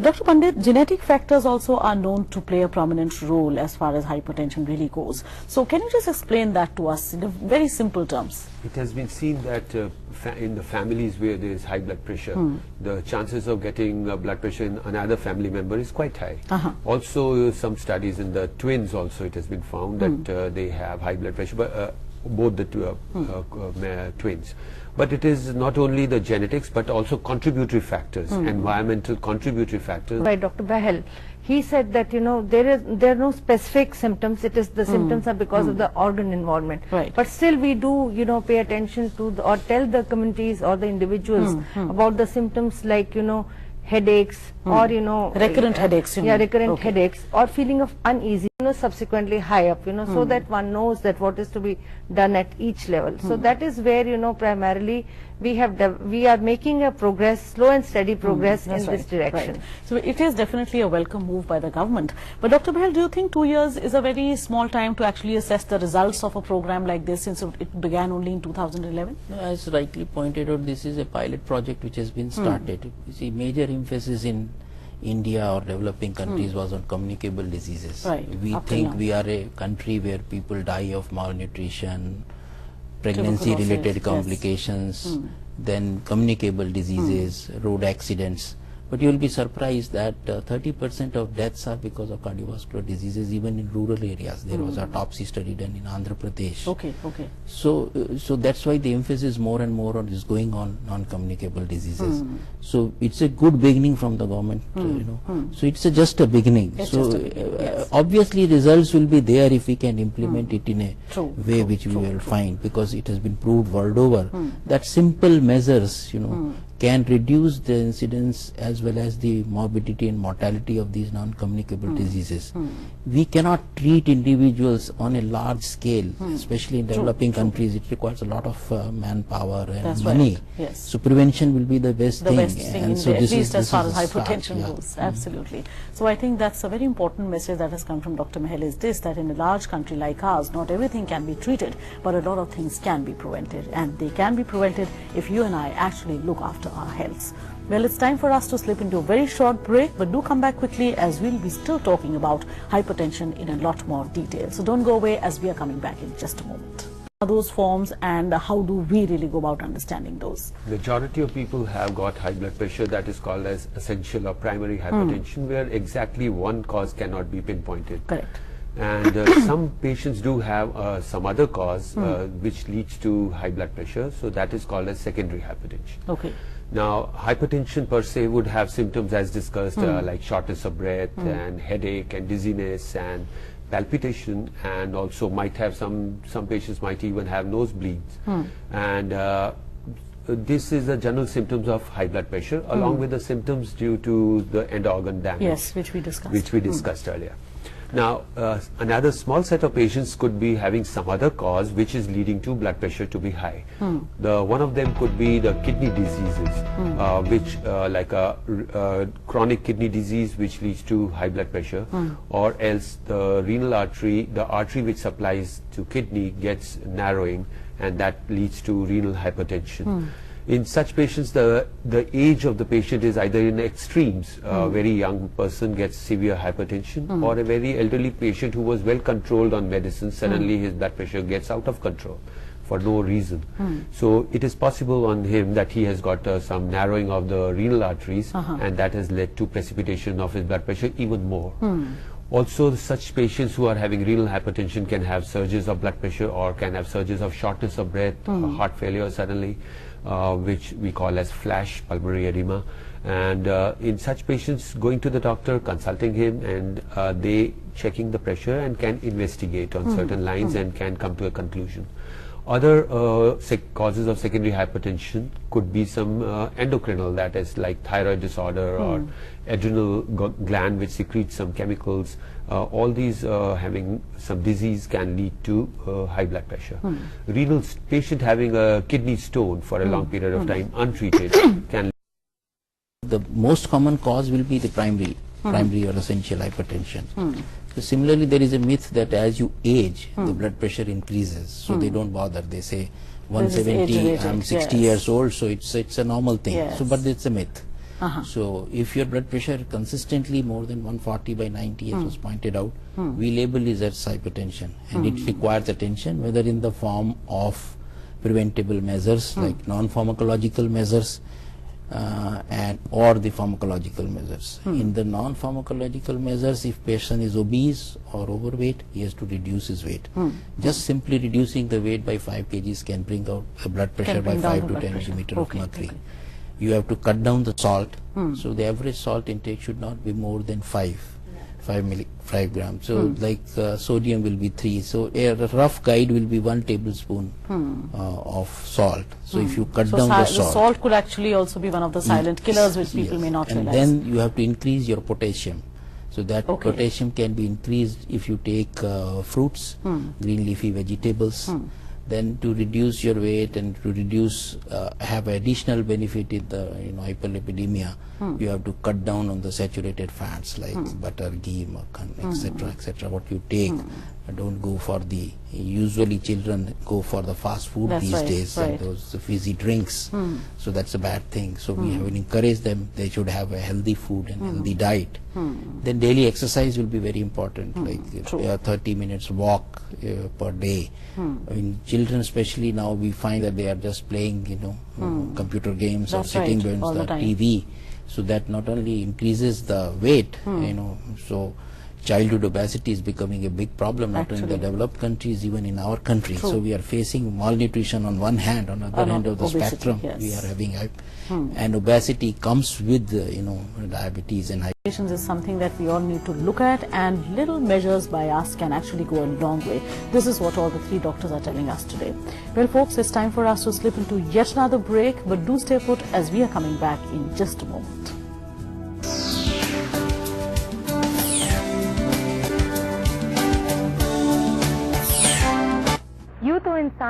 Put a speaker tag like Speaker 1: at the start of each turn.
Speaker 1: Dr. Pandit, genetic factors also are known to play a prominent role as far as hypertension really goes. So can you just explain that to us in very simple terms?
Speaker 2: It has been seen that in the families where there is high blood pressure, the chances of getting blood pressure in another family member is quite high. Also, some studies in the twins also it has been found that they have high blood pressure, but both the twins. But it is not only the genetics but also contributory factors, environmental contributory factors.
Speaker 3: By Dr. Bahel, he said that there are no specific symptoms. It is the symptoms are because of the organ involvement.
Speaker 1: Right.
Speaker 3: But still we do pay attention to or tell the communities or the individuals about the symptoms like headaches or
Speaker 1: recurrent headaches.
Speaker 3: Recurrent headaches or feeling of uneasy. Subsequently high up, so that one knows that what is to be done at each level. So that is where, primarily we are making a progress, slow and steady progress in this direction.
Speaker 1: Right. So it is definitely a welcome move by the government. But Dr. Bahel, do you think 2 years is a very small time to actually assess the results of a program like this, since it began only in 2011?
Speaker 4: As rightly pointed out, this is a pilot project which has been started. You see, major emphasis in India or developing countries was on communicable diseases.
Speaker 1: Right.
Speaker 4: We think we are a country where people die of malnutrition, pregnancy related complications, then communicable diseases, road accidents. But you will be surprised that 30% of deaths are because of cardiovascular diseases, even in rural areas. There was a autopsy study done in Andhra Pradesh.
Speaker 1: Okay.
Speaker 4: So that's why the emphasis more and more is going on non-communicable diseases. So it's a good beginning from the government, So it's just a beginning. Obviously results will be there if we can implement it in a way which we will find, because it has been proved world over that simple measures, can reduce the incidence as well as the morbidity and mortality of these non-communicable diseases. We cannot treat individuals on a large scale, especially in developing countries. It requires a lot of manpower and money.
Speaker 1: Right. Yes.
Speaker 4: So prevention will be the best thing.
Speaker 1: And so at least as far as hypertension goes. Absolutely. So I think that's a very important message that has come from Dr. Mahel, is this, that in a large country like ours, not everything can be treated, but a lot of things can be prevented, and they can be prevented if you and I actually look after our health. Well, it's time for us to slip into a very short break, but do come back quickly, as we'll be still talking about hypertension in a lot more detail. So don't go away, as we are coming back in just a moment. Are those forms, and how do we really go about understanding those?
Speaker 2: Majority of people have got high blood pressure that is called as essential or primary hypertension, where exactly one cause cannot be pinpointed.
Speaker 1: Correct.
Speaker 2: And some patients do have some other cause which leads to high blood pressure, so that is called as secondary hypertension.
Speaker 1: Okay.
Speaker 2: Now, hypertension per se would have symptoms as discussed, like shortness of breath and headache and dizziness and palpitation, and also might have some patients might even have nosebleeds. And this is the general symptoms of high blood pressure, along with the symptoms due to the end organ damage.
Speaker 1: Yes, which we discussed.
Speaker 2: Earlier. Now, another small set of patients could be having some other cause which is leading to blood pressure to be high. One of them could be the kidney diseases, which like a chronic kidney disease which leads to high blood pressure, or else the renal artery, the artery which supplies to kidney, gets narrowing, and that leads to renal hypertension. In such patients, the age of the patient is either in extremes. A very young person gets severe hypertension, or a very elderly patient who was well controlled on medicine, suddenly his blood pressure gets out of control for no reason. So it is possible on him that he has got some narrowing of the renal arteries, and that has led to precipitation of his blood pressure even more. Also, such patients who are having renal hypertension can have surges of blood pressure, or can have surges of shortness of breath, heart failure suddenly, which we call as flash pulmonary edema. And in such patients, going to the doctor, consulting him, and they checking the pressure and can investigate on certain lines and can come to a conclusion. Other causes of secondary hypertension could be some endocrinal, that is like thyroid disorder or adrenal gland which secretes some chemicals. All these having some disease can lead to high blood pressure. Renal patient having a kidney stone for a long period of time untreated can.
Speaker 4: The most common cause will be the primary or essential hypertension. So similarly, there is a myth that as you age, the blood pressure increases. So they don't bother. They say 170, I'm 60 years old, so it's a normal thing. So, but it's a myth. So if your blood pressure consistently more than 140 by 90 as was pointed out, we label it as hypertension, and it requires attention, whether in the form of preventable measures like non-pharmacological measures and or the pharmacological measures. In the non-pharmacological measures, if patient is obese or overweight, he has to reduce his weight. Just simply reducing the weight by 5 kgs can bring out the blood pressure by 5 to 10 millimeter of mercury. You have to cut down the salt. So the average salt intake should not be more than 5 grams. So like sodium will be 3. So a rough guide will be 1 tablespoon of salt. So if you cut down the
Speaker 1: salt could actually also be one of the silent killers which people may not realize.
Speaker 4: And then you have to increase your potassium. So that potassium can be increased if you take fruits, green leafy vegetables. Then to reduce your weight and to reduce have additional benefit in the hyperlipidemia, you have to cut down on the saturated fats like butter, ghee, makhan, etc. What you take, don't go for the, usually children go for the fast food these days, and those fizzy drinks. So that's a bad thing. So we have encouraged them, they should have a healthy food and healthy diet. Then daily exercise will be very important, like 30 minutes walk per day. In children especially now we find that they are just playing computer games or sitting behind the TV. So that not only increases the weight, so childhood obesity is becoming a big problem, not only in the developed countries, even in our country. So we are facing malnutrition on one hand, on the other end of the spectrum we are having and obesity comes with diabetes and
Speaker 1: hypertension is something that we all need to look at, and little measures by us can actually go a long way. This is what all the 3 doctors are telling us today. Well folks, it's time for us to slip into yet another break, but do stay put as we are coming back in just a moment.
Speaker 3: यूं तो इंसान